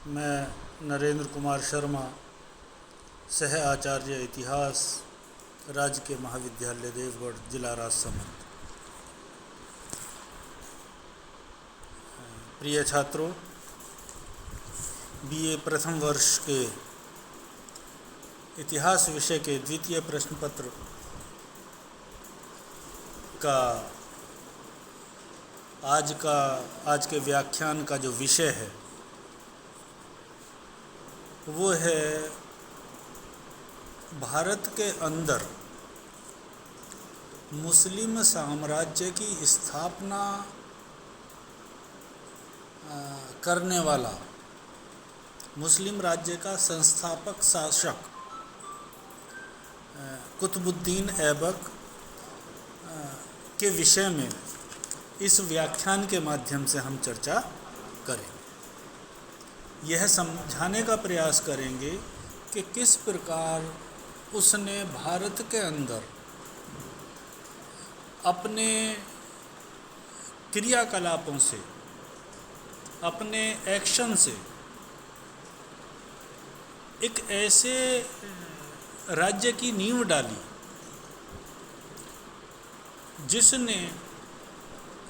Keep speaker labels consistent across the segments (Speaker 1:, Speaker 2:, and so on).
Speaker 1: मैं नरेंद्र कुमार शर्मा, सह आचार्य इतिहास, राजकीय महाविद्यालय देवगढ़, जिला राजसमंद। प्रिय छात्रों, बीए प्रथम वर्ष के इतिहास विषय के द्वितीय प्रश्न पत्र का आज के व्याख्यान का जो विषय है वो है भारत के अंदर मुस्लिम साम्राज्य की स्थापना करने वाला मुस्लिम राज्य का संस्थापक शासक कुतुबुद्दीन ऐबक के विषय में इस व्याख्यान के माध्यम से हम चर्चा करेंगे। यह समझाने का प्रयास करेंगे कि किस प्रकार उसने भारत के अंदर अपने क्रियाकलापों से, अपने एक्शन से एक ऐसे राज्य की नींव डाली जिसने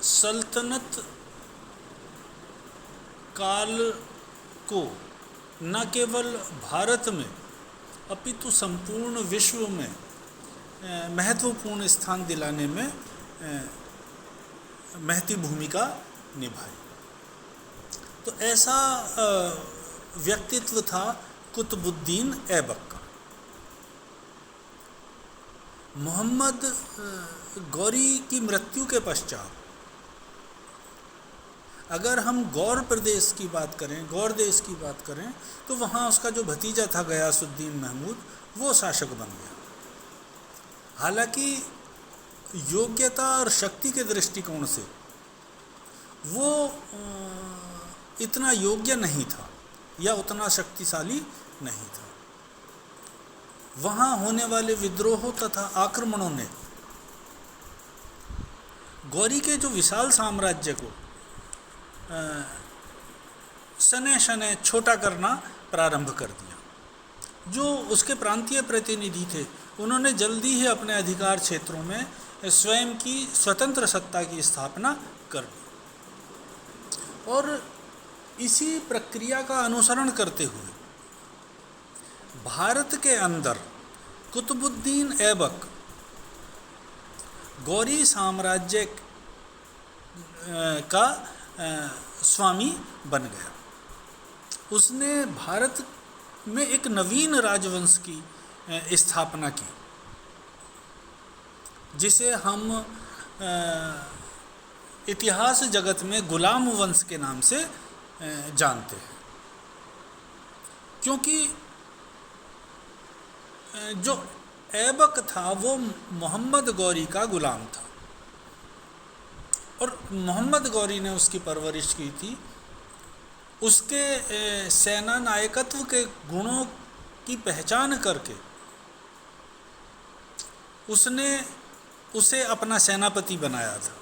Speaker 1: सल्तनत काल को न केवल भारत में अपितु संपूर्ण विश्व में महत्वपूर्ण स्थान दिलाने में महती भूमिका निभाई। तो ऐसा व्यक्तित्व था कुतुबुद्दीन ऐबक का। मोहम्मद गौरी की मृत्यु के पश्चात अगर हम गौर प्रदेश की बात करें, गौर देश की बात करें, तो वहाँ उसका जो भतीजा था गयासुद्दीन महमूद, वो शासक बन गया। हालांकि योग्यता और शक्ति के दृष्टिकोण से वो इतना योग्य नहीं था या उतना शक्तिशाली नहीं था। वहाँ होने वाले विद्रोहों तथा आक्रमणों ने गौरी के जो विशाल साम्राज्य को शनै शनै छोटा करना प्रारंभ कर दिया। जो उसके प्रांतीय प्रतिनिधि थे, उन्होंने जल्दी ही अपने अधिकार क्षेत्रों में स्वयं की स्वतंत्र सत्ता की स्थापना कर दी और इसी प्रक्रिया का अनुसरण करते हुए भारत के अंदर कुतुबुद्दीन ऐबक गौरी साम्राज्य का स्वामी बन गया। उसने भारत में एक नवीन राजवंश की स्थापना की जिसे हम इतिहास जगत में गुलाम वंश के नाम से जानते हैं, क्योंकि जो ऐबक था वो मोहम्मद गौरी का गुलाम था और मोहम्मद गौरी ने उसकी परवरिश की थी। उसके सेना नायकत्व के गुणों की पहचान करके उसने उसे अपना सेनापति बनाया था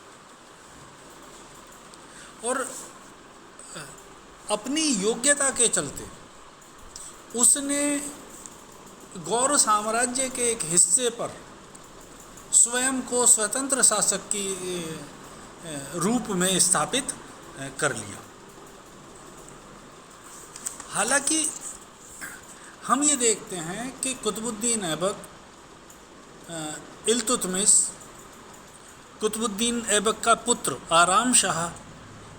Speaker 1: और अपनी योग्यता के चलते उसने गौर साम्राज्य के एक हिस्से पर स्वयं को स्वतंत्र शासक की रूप में स्थापित कर लिया। हालांकि हम ये देखते हैं कि कुतुबुद्दीन ऐबक, इल्तुतमिश, कुतुबुद्दीन ऐबक का पुत्र आराम शाह,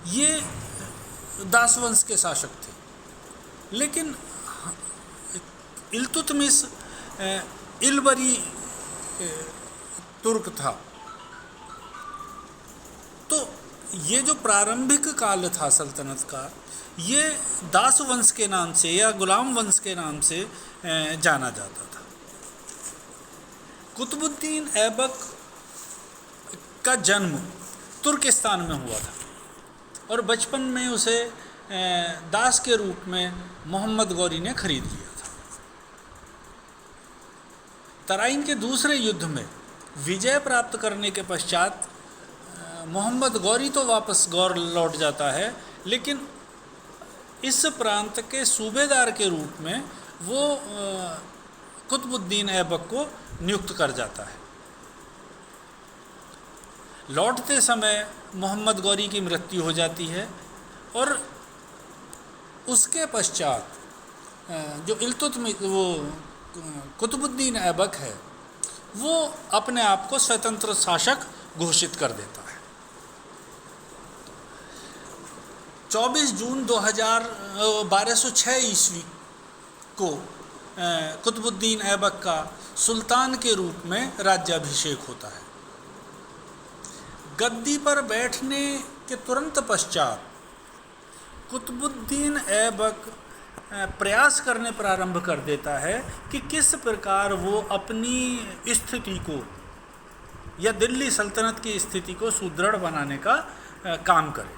Speaker 1: ये दासवंश के शासक थे। लेकिन इल्तुतमिश इलबरी तुर्क था। तो ये जो प्रारंभिक काल था सल्तनत का, ये दास वंश के नाम से या गुलाम वंश के नाम से जाना जाता था। कुतुबुद्दीन ऐबक का जन्म तुर्किस्तान में हुआ था और बचपन में उसे दास के रूप में मोहम्मद गौरी ने खरीद लिया था। तराइन के दूसरे युद्ध में विजय प्राप्त करने के पश्चात मोहम्मद गौरी तो वापस गौर लौट जाता है, लेकिन इस प्रांत के सूबेदार के रूप में वो कुतुबुद्दीन ऐबक को नियुक्त कर जाता है। लौटते समय मोहम्मद गौरी की मृत्यु हो जाती है और उसके पश्चात जो वो कुतुबुद्दीन ऐबक है वो अपने आप को स्वतंत्र शासक घोषित कर देता है। 24 जून 1206 ईस्वी को कुतुबुद्दीन ऐबक का सुल्तान के रूप में राज्याभिषेक होता है। गद्दी पर बैठने के तुरंत पश्चात कुतुबुद्दीन ऐबक प्रयास करने प्रारंभ कर देता है कि किस प्रकार वो अपनी स्थिति को या दिल्ली सल्तनत की स्थिति को सुदृढ़ बनाने का काम करे।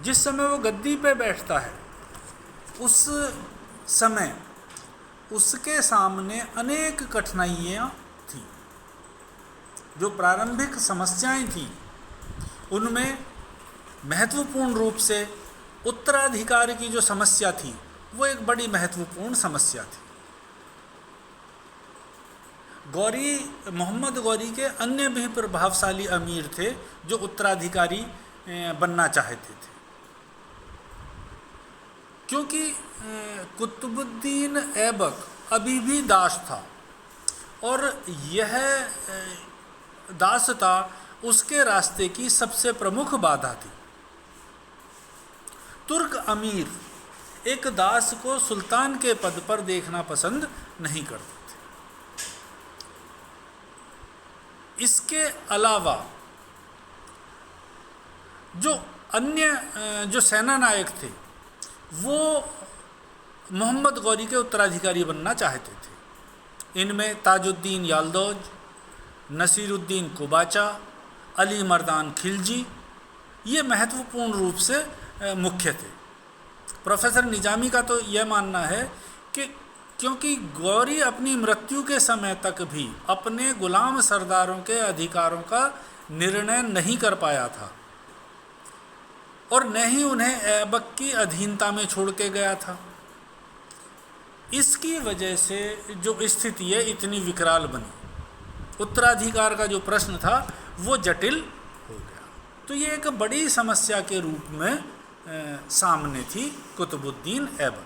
Speaker 1: जिस समय वो गद्दी पे बैठता है उस समय उसके सामने अनेक कठिनाइयाँ थी। जो प्रारंभिक समस्याएं थी उनमें महत्वपूर्ण रूप से उत्तराधिकार की जो समस्या थी वो एक बड़ी महत्वपूर्ण समस्या थी। मोहम्मद गौरी के अन्य भी प्रभावशाली अमीर थे जो उत्तराधिकारी बनना चाहते थे, क्योंकि कुतुबुद्दीन ऐबक अभी भी दास था और यह दासता उसके रास्ते की सबसे प्रमुख बाधा थी। तुर्क अमीर एक दास को सुल्तान के पद पर देखना पसंद नहीं करते थे। इसके अलावा जो अन्य जो सेना नायक थे वो मोहम्मद गौरी के उत्तराधिकारी बनना चाहते थे। इनमें ताजुद्दीन याल्दौज, नसीरुद्दीन कुबाचा, अली मर्दान खिलजी ये महत्वपूर्ण रूप से मुख्य थे। प्रोफेसर निजामी का तो यह मानना है कि क्योंकि गौरी अपनी मृत्यु के समय तक भी अपने गुलाम सरदारों के अधिकारों का निर्णय नहीं कर पाया था और न ही उन्हें ऐबक की अधीनता में छोड़ के गया था, इसकी वजह से जो स्थिति है इतनी विकराल बनी। उत्तराधिकार का जो प्रश्न था वो जटिल हो गया। तो ये एक बड़ी समस्या के रूप में सामने थी कुतुबुद्दीन ऐबक।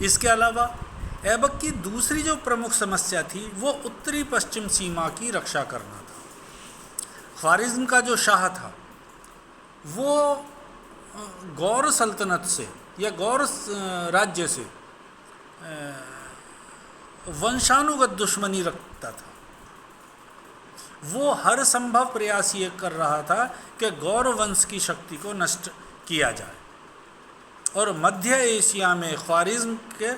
Speaker 1: इसके अलावा ऐबक की दूसरी जो प्रमुख समस्या थी वो उत्तरी पश्चिम सीमा की रक्षा करना था। ख्वारिज़्म का जो शाह था वो गौर सल्तनत से या गौर राज्य से वंशानुगत दुश्मनी रखता था। वो हर संभव प्रयास ये कर रहा था कि गौर वंश की शक्ति को नष्ट किया जाए और मध्य एशिया में ख्वारिज़्म के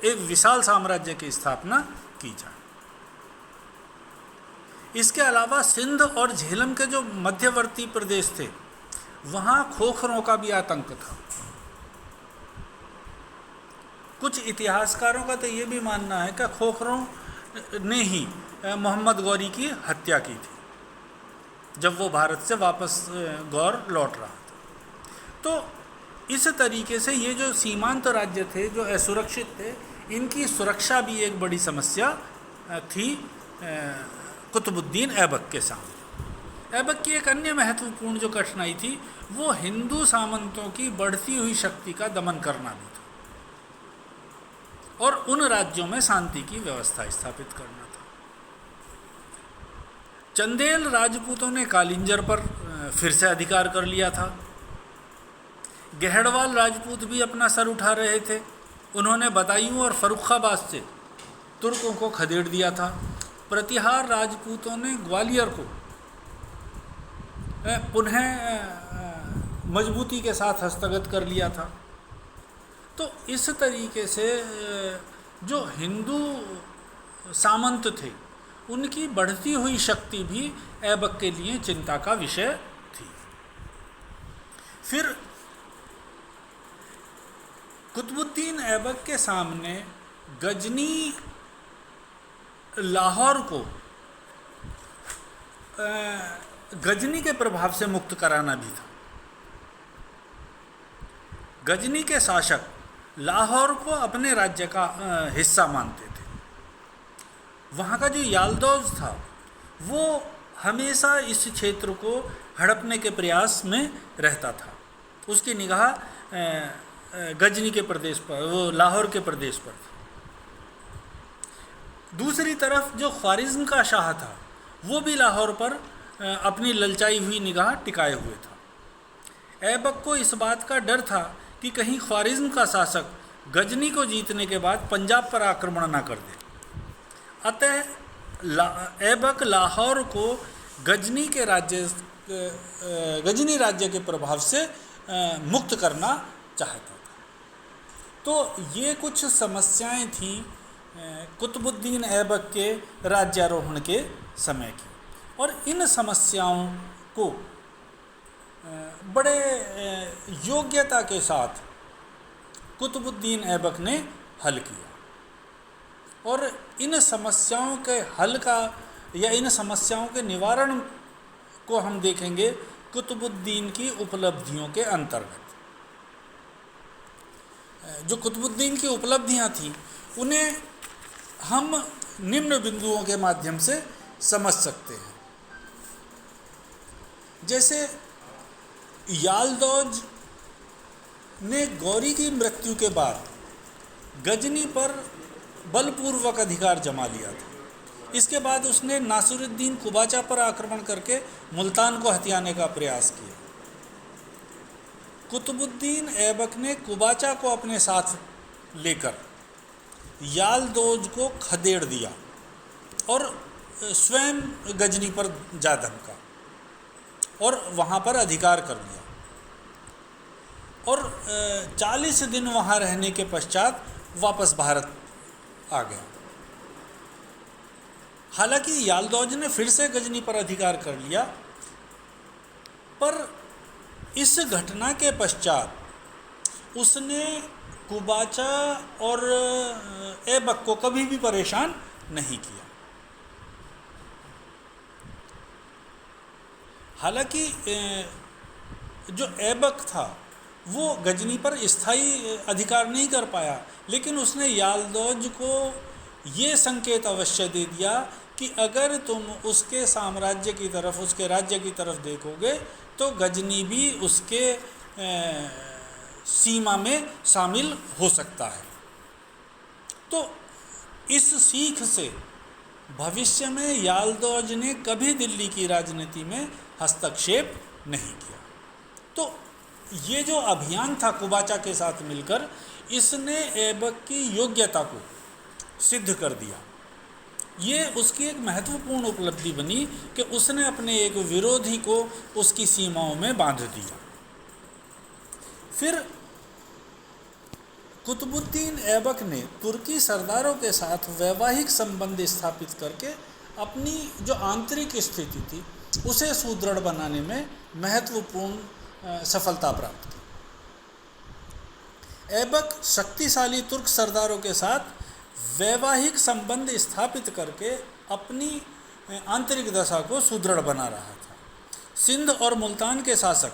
Speaker 1: एक विशाल साम्राज्य की स्थापना की जाए। इसके अलावा सिंध और झेलम के जो मध्यवर्ती प्रदेश थे वहाँ खोखरों का भी आतंक था। कुछ इतिहासकारों का तो ये भी मानना है कि खोखरों ने ही मोहम्मद गौरी की हत्या की थी जब वो भारत से वापस गौर लौट रहा था। तो इस तरीके से ये जो सीमांत राज्य थे जो असुरक्षित थे इनकी सुरक्षा भी एक बड़ी समस्या थी कुतुबुद्दीन ऐबक के सामने। ऐबक की एक अन्य महत्वपूर्ण जो कठिनाई थी वो हिंदू सामंतों की बढ़ती हुई शक्ति का दमन करना भी था और उन राज्यों में शांति की व्यवस्था स्थापित करना था। चंदेल राजपूतों ने कालिंजर पर फिर से अधिकार कर लिया था। गहड़वाल राजपूत भी अपना सर उठा रहे थे। उन्होंने बदायूं और फर्रुखाबाद से तुर्कों को खदेड़ दिया था। प्रतिहार राजपूतों ने ग्वालियर को पुनः मजबूती के साथ हस्तगत कर लिया था। तो इस तरीके से जो हिंदू सामंत थे उनकी बढ़ती हुई शक्ति भी ऐबक के लिए चिंता का विषय थी। फिर कुतुबुद्दीन ऐबक के सामने गजनी लाहौर को गजनी के प्रभाव से मुक्त कराना भी था। गजनी के शासक लाहौर को अपने राज्य का हिस्सा मानते थे। वहाँ का जो यालदौज था वो हमेशा इस क्षेत्र को हड़पने के प्रयास में रहता था। उसकी निगाह गजनी के प्रदेश पर, वो लाहौर के प्रदेश पर थी। दूसरी तरफ जो ख्वारिज़्म का शाह था वो भी लाहौर पर अपनी ललचाई हुई निगाह टिकाए हुए था। ऐबक को इस बात का डर था कि कहीं ख्वारिज़्म का शासक गजनी को जीतने के बाद पंजाब पर आक्रमण न कर दे। अतः ऐबक लाहौर को गजनी राज्य के प्रभाव से मुक्त करना चाहता था। तो ये कुछ समस्याएं थीं कुतुबुद्दीन ऐबक के राज्यारोहण के समय की, और इन समस्याओं को बड़े योग्यता के साथ कुतुबुद्दीन ऐबक ने हल किया। और इन समस्याओं के हल का या इन समस्याओं के निवारण को हम देखेंगे कुतुबुद्दीन की उपलब्धियों के अंतर्गत। जो कुतुबुद्दीन की उपलब्धियां थीं उन्हें हम निम्न बिंदुओं के माध्यम से समझ सकते हैं। जैसे यालदौज ने गौरी की मृत्यु के बाद गजनी पर बलपूर्वक अधिकार जमा लिया था। इसके बाद उसने नासिरुद्दीन कुबाचा पर आक्रमण करके मुल्तान को हथियाने का प्रयास किया। कुतुबुद्दीन ऐबक ने कुबाचा को अपने साथ लेकर यालदौज को खदेड़ दिया और स्वयं गजनी पर जा धमका और वहाँ पर अधिकार कर लिया। और 40 दिन वहाँ रहने के पश्चात वापस भारत आ गया। हालांकि यालदौज ने फिर से गजनी पर अधिकार कर लिया, पर इस घटना के पश्चात उसने कुबाचा और ऐबक को कभी भी परेशान नहीं किया। हालांकि जो ऐबक था वो गजनी पर स्थायी अधिकार नहीं कर पाया, लेकिन उसने यालदौज को ये संकेत अवश्य दे दिया कि अगर तुम उसके साम्राज्य की तरफ, उसके राज्य की तरफ देखोगे तो गजनी भी उसके सीमा में शामिल हो सकता है। तो इस सीख से भविष्य में यालदौज ने कभी दिल्ली की राजनीति में हस्तक्षेप नहीं किया। तो ये जो अभियान था कुबाचा के साथ मिलकर, इसने ऐबक की योग्यता को सिद्ध कर दिया। ये उसकी एक महत्वपूर्ण उपलब्धि बनी कि उसने अपने एक विरोधी को उसकी सीमाओं में बांध दिया। फिर कुतुबुद्दीन ऐबक ने तुर्की सरदारों के साथ वैवाहिक संबंध स्थापित करके अपनी जो आंतरिक स्थिति थी उसे सुदृढ़ बनाने में महत्वपूर्ण सफलता प्राप्त की। ऐबक शक्तिशाली तुर्क सरदारों के साथ वैवाहिक संबंध स्थापित करके अपनी आंतरिक दशा को सुदृढ़ बना रहा था। सिंध और मुल्तान के शासक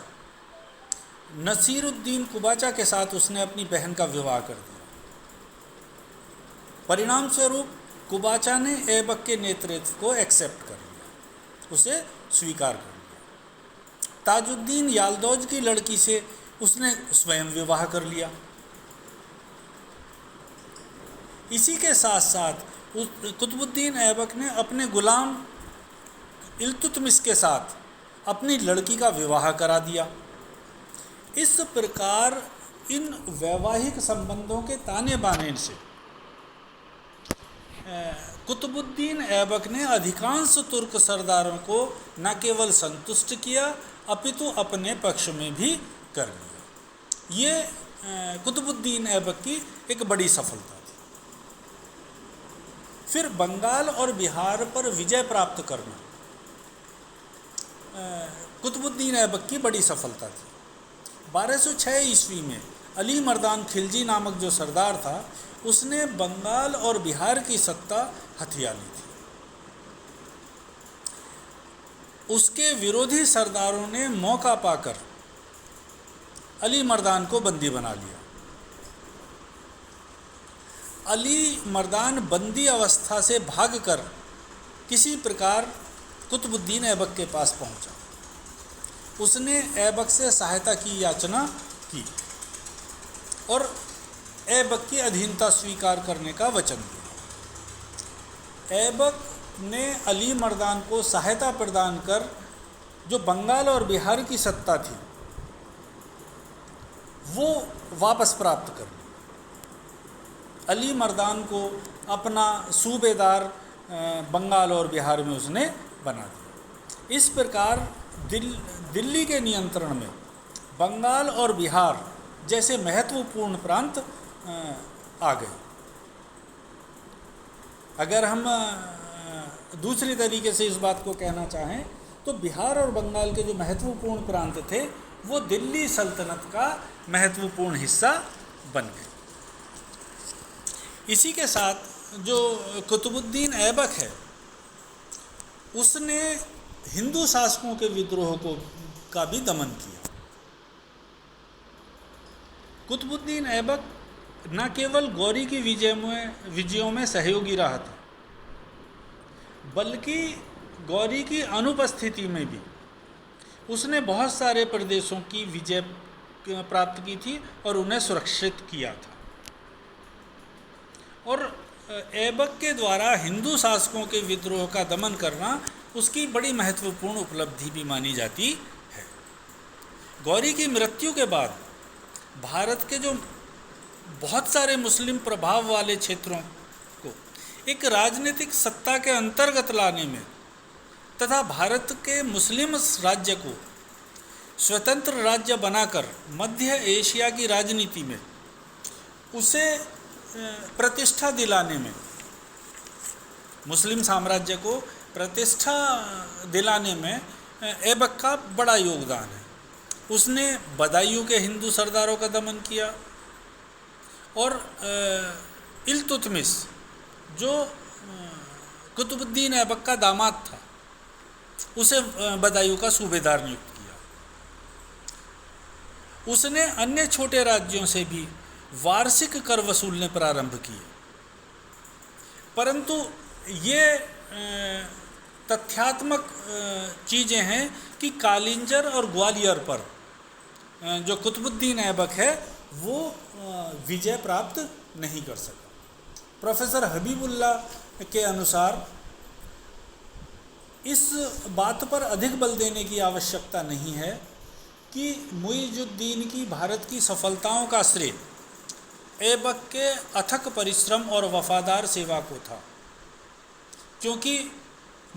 Speaker 1: नसीरुद्दीन कुबाचा के साथ उसने अपनी बहन का विवाह कर दिया। परिणाम स्वरूप कुबाचा ने ऐबक के नेतृत्व को एक्सेप्ट कर लिया, उसे स्वीकार कर लिया। ताजुद्दीन यालदौज की लड़की से उसने स्वयं विवाह कर लिया। इसी के साथ साथ कुतुबुद्दीन ऐबक ने अपने गुलाम इल्तुतमिश के साथ अपनी लड़की का विवाह करा दिया। इस प्रकार इन वैवाहिक संबंधों के ताने बाने से कुतुबुद्दीन ऐबक ने अधिकांश तुर्क सरदारों को न केवल संतुष्ट किया अपितु अपने पक्ष में भी कर लिया। ये कुतुबुद्दीन ऐबक की एक बड़ी सफलता थी। फिर बंगाल और बिहार पर विजय प्राप्त करना कुतुबुद्दीन ऐबक की बड़ी सफलता थी। 1206 ईस्वी में अली मर्दान खिलजी नामक जो सरदार था उसने बंगाल और बिहार की सत्ता हथिया ली थी। उसके विरोधी सरदारों ने मौका पाकर अली मर्दान को बंदी बना लिया। अली मर्दान बंदी अवस्था से भागकर किसी प्रकार कुतुबुद्दीन ऐबक के पास पहुंचा। उसने ऐबक से सहायता की याचना की और ऐबक की अधीनता स्वीकार करने का वचन दिया। ऐबक ने अली मर्दान को सहायता प्रदान कर जो बंगाल और बिहार की सत्ता थी वो वापस प्राप्त कर ली। अली मर्दान को अपना सूबेदार बंगाल और बिहार में उसने बना दिया। इस प्रकार दिल्ली के नियंत्रण में बंगाल और बिहार जैसे महत्वपूर्ण प्रांत आ गए। अगर हम दूसरी तरीके से इस बात को कहना चाहें तो बिहार और बंगाल के जो महत्वपूर्ण प्रांत थे वो दिल्ली सल्तनत का महत्वपूर्ण हिस्सा बन गए। इसी के साथ जो कुतुबुद्दीन ऐबक है उसने हिंदू शासकों के विद्रोह का भी दमन किया। कुतुबुद्दीन ऐबक न केवल गौरी की विजयों में सहयोगी रहा था बल्कि गौरी की अनुपस्थिति में भी उसने बहुत सारे प्रदेशों की विजय प्राप्त की थी और उन्हें सुरक्षित किया था। और ऐबक के द्वारा हिंदू शासकों के विद्रोह का दमन करना उसकी बड़ी महत्वपूर्ण उपलब्धि भी मानी जाती है। गौरी की मृत्यु के बाद भारत के जो बहुत सारे मुस्लिम प्रभाव वाले क्षेत्रों को एक राजनीतिक सत्ता के अंतर्गत लाने में तथा भारत के मुस्लिम राज्य को स्वतंत्र राज्य बनाकर मध्य एशिया की राजनीति में उसे प्रतिष्ठा दिलाने में, मुस्लिम साम्राज्य को प्रतिष्ठा दिलाने में ऐबक का बड़ा योगदान है। उसने बदायूं के हिंदू सरदारों का दमन किया और इल्तुतमिश जो कुतुबुद्दीन ऐबक का दामाद था उसे बदायूं का सूबेदार नियुक्त किया। उसने अन्य छोटे राज्यों से भी वार्षिक कर वसूलने प्रारंभ किए, परंतु ये तथ्यात्मक चीज़ें हैं कि कालिंजर और ग्वालियर पर जो कुतुबुद्दीन ऐबक है वो विजय प्राप्त नहीं कर सका। प्रोफेसर हबीबुल्ला के अनुसार इस बात पर अधिक बल देने की आवश्यकता नहीं है कि मुइजुद्दीन की भारत की सफलताओं का श्रेय ऐबक के अथक परिश्रम और वफादार सेवा को था, क्योंकि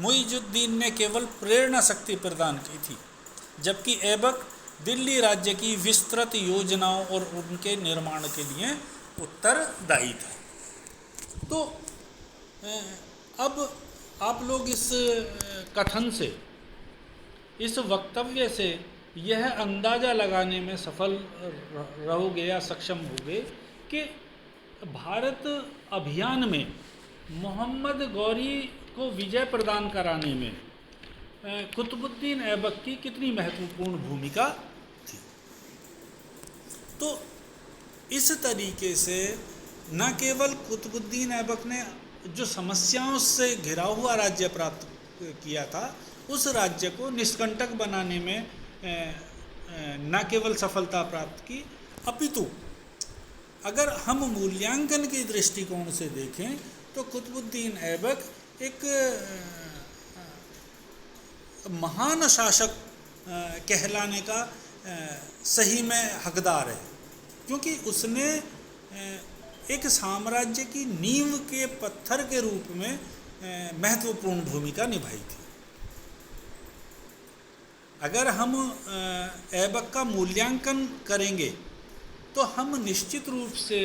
Speaker 1: मुइजुद्दीन ने केवल प्रेरणा शक्ति प्रदान की थी जबकि ऐबक दिल्ली राज्य की विस्तृत योजनाओं और उनके निर्माण के लिए उत्तरदायी था। तो अब आप लोग इस कथन से, इस वक्तव्य से यह अंदाज़ा लगाने में सफल रहोगे या सक्षम होगे कि भारत अभियान में मोहम्मद गौरी को विजय प्रदान कराने में कुतुबुद्दीन ऐबक की कितनी महत्वपूर्ण भूमिका थी। तो इस तरीके से न केवल कुतुबुद्दीन ऐबक ने जो समस्याओं से घिरा हुआ राज्य प्राप्त किया था उस राज्य को निष्कंटक बनाने में न केवल सफलता प्राप्त की, अपितु अगर हम मूल्यांकन के दृष्टिकोण से देखें तो कुतुबुद्दीन ऐबक एक महान शासक कहलाने का सही में हकदार है, क्योंकि उसने एक साम्राज्य की नींव के पत्थर के रूप में महत्वपूर्ण भूमिका निभाई थी। अगर हम ऐबक का मूल्यांकन करेंगे तो हम निश्चित रूप से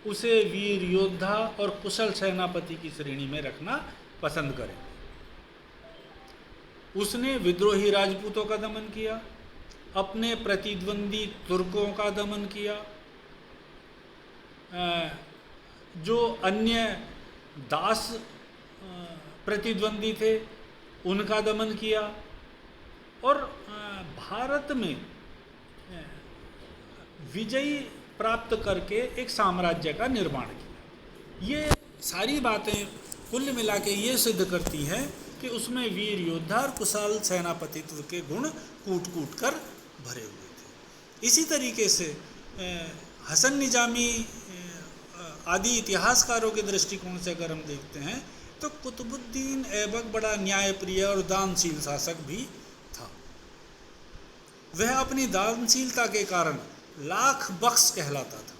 Speaker 1: उसे वीर योद्धा और कुशल सेनापति की श्रेणी में रखना पसंद करें। उसने विद्रोही राजपूतों का दमन किया, अपने प्रतिद्वंदी तुर्कों का दमन किया, जो अन्य दास प्रतिद्वंदी थे उनका दमन किया और भारत में विजयी प्राप्त करके एक साम्राज्य का निर्माण किया। ये सारी बातें कुल मिला के ये सिद्ध करती हैं कि उसमें वीर योद्धा और कुशल सेनापतित्व के गुण कूट कूट कर भरे हुए थे। इसी तरीके से हसन निजामी आदि इतिहासकारों के दृष्टिकोण से अगर हम देखते हैं तो कुतुबुद्दीन ऐबक बड़ा न्यायप्रिय और दानशील शासक भी था। वह अपनी दानशीलता के कारण लाख बख्श कहलाता था।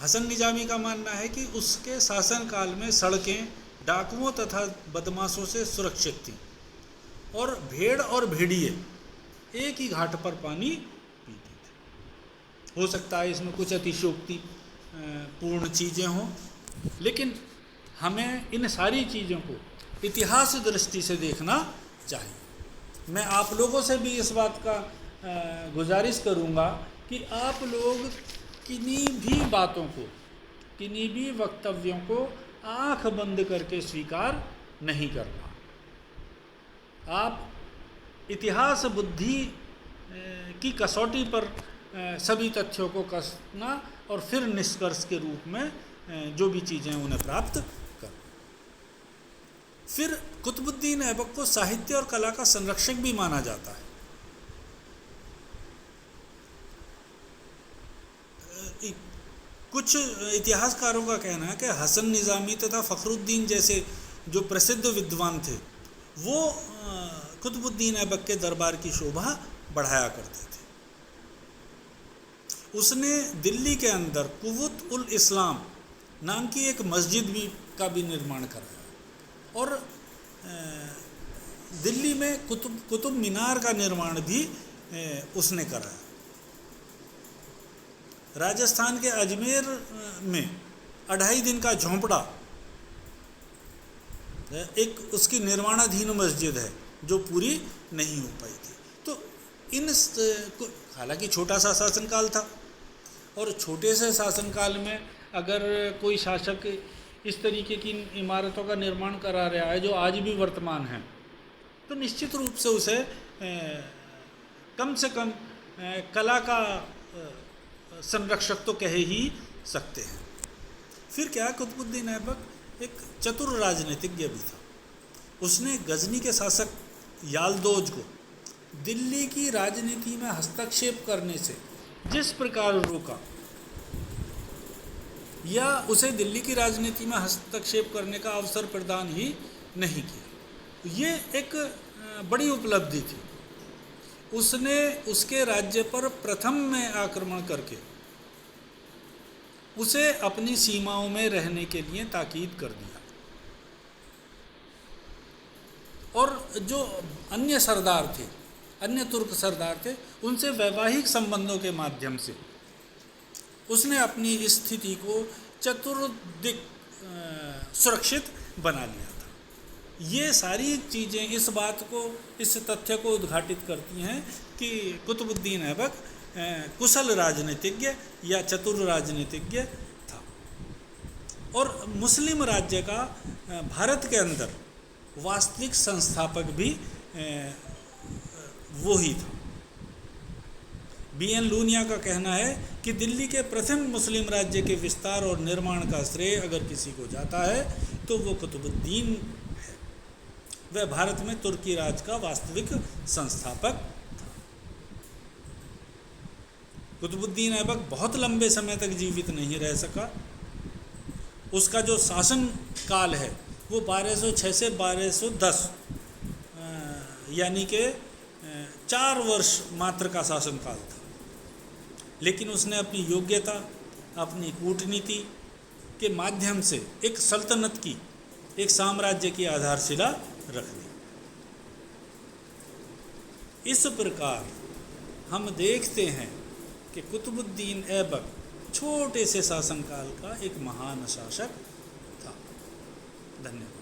Speaker 1: हसन निजामी का मानना है कि उसके शासनकाल में सड़कें डाकुओं तथा बदमाशों से सुरक्षित थीं और भेड़ और भेड़िए एक ही घाट पर पानी पीते थे। हो सकता है इसमें कुछ अतिशयोक्ति पूर्ण चीज़ें हों, लेकिन हमें इन सारी चीज़ों को इतिहास दृष्टि से देखना चाहिए। मैं आप लोगों से भी इस बात का गुजारिश करूँगा कि आप लोग किन्हीं भी बातों को, किन्हीं भी वक्तव्यों को आंख बंद करके स्वीकार नहीं करना। आप इतिहास बुद्धि की कसौटी पर सभी तथ्यों को कसना और फिर निष्कर्ष के रूप में जो भी चीज़ें उन्हें प्राप्त कर। फिर कुतुबुद्दीन ऐबक को साहित्य और कला का संरक्षक भी माना जाता है। कुछ इतिहासकारों का कहना है कि हसन निज़ामी तथा फ़खरुद्दीन जैसे जो प्रसिद्ध विद्वान थे वो कुतुबुद्दीन ऐबक के दरबार की शोभा बढ़ाया करते थे। उसने दिल्ली के अंदर कुवुत उल इस्लाम नाम की एक मस्जिद का भी निर्माण कराया और दिल्ली में कुतुब मीनार का निर्माण भी उसने कराया। राजस्थान के अजमेर में 2.5 दिन का झोंपड़ा एक उसकी निर्माणाधीन मस्जिद है जो पूरी नहीं हो पाई थी। तो हालांकि छोटा सा शासनकाल था और छोटे से शासनकाल में अगर कोई शासक इस तरीके की इमारतों का निर्माण करा रहा है जो आज भी वर्तमान है, तो निश्चित रूप से उसे कम से कम कला का संरक्षक तो कह ही सकते हैं। फिर क्या, कुतुबुद्दीन ऐबक एक चतुर राजनीतिज्ञ भी था। उसने गजनी के शासक यालदोज को दिल्ली की राजनीति में हस्तक्षेप करने से जिस प्रकार रोका या उसे दिल्ली की राजनीति में हस्तक्षेप करने का अवसर प्रदान ही नहीं किया, ये एक बड़ी उपलब्धि थी। उसने उसके राज्य पर प्रथम में आक्रमण करके उसे अपनी सीमाओं में रहने के लिए ताकीद कर दिया और जो अन्य सरदार थे, अन्य तुर्क सरदार थे, उनसे वैवाहिक संबंधों के माध्यम से उसने अपनी स्थिति को चतुर्दिक सुरक्षित बना लिया था। ये सारी चीज़ें इस बात को, इस तथ्य को उद्घाटित करती हैं कि कुतुबुद्दीन ऐबक कुशल राजनीतिज्ञ या चतुर राजनीतिज्ञ था और मुस्लिम राज्य का भारत के अंदर वास्तविक संस्थापक भी वो ही था। B.N. लूनिया का कहना है कि दिल्ली के प्रथम मुस्लिम राज्य के विस्तार और निर्माण का श्रेय अगर किसी को जाता है तो वो कुतुबुद्दीन है। वह भारत में तुर्की राज का वास्तविक संस्थापक था। कुतुबुद्दीन ऐबक बहुत लंबे समय तक जीवित नहीं रह सका। उसका जो शासन काल है वो 1206 से 1210 यानी कि 4 वर्ष मात्र का शासन काल था, लेकिन उसने अपनी योग्यता, अपनी कूटनीति के माध्यम से एक सल्तनत की, एक साम्राज्य की आधारशिला रख दी। इस प्रकार हम देखते हैं कि कुतुबुद्दीन ऐबक छोटे से शासनकाल का एक महान शासक था। धन्यवाद।